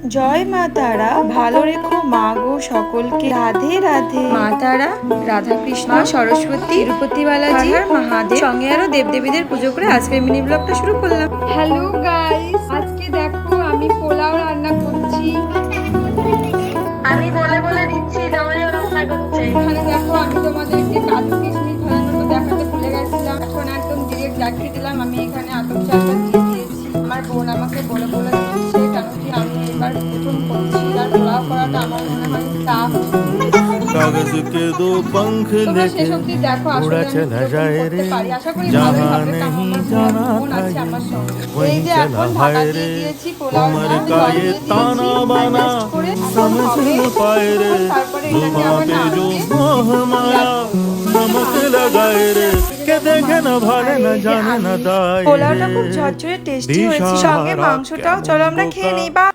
জয় মা তারা, ভালো রেখো মা গো সকলকে। রাধে রাধে। মা তারা, রাধা কৃষ্ণ, মা সরস্বতী, তিরুপতি বালাজি, মহাদেব, সঙ্গে আরো দেবদেবীদের পুজো করে আজকের মিনি ব্লগটা শুরু করলাম। হ্যালো গাইস, আজকে দেখো আমি পোলাও রান্না করছি। আমি বলে বলে দিচ্ছি জামাইও রান্না করছে। এখানে দেখো আমি তোমাদেরকে কাজু কিশমিশ ভাজানোটা দেখাতে ভুলে গেছিলাম। এখন একদম ডিরেক্ট দেখিয়ে দিলাম। আমি এখানে আতপ চালটা দিয়ে দিয়েছি। আমার বোন আমাকে বলে বলে দিচ্ছে, কেন কি আমি এবার প্রথম করছি আর পোলাও করাটা আমার মনে হয় টাফ। कागज के दो पंख लेके उड़ा चला जाए रे, जहाँ नहीं जाना था वहीं चला हाय रे। उम्र का ये ताना बाना समझ न पाए रे, जुबां पे जो मोह माया नमक लगाए रे, के देखे न भाले न जाने न दाए। পোলাওটা খুব ঝরঝরে টেস্টি হয়েছে, সঙ্গে মাংসটাও। চলো আমরা খেয়ে নিই। বা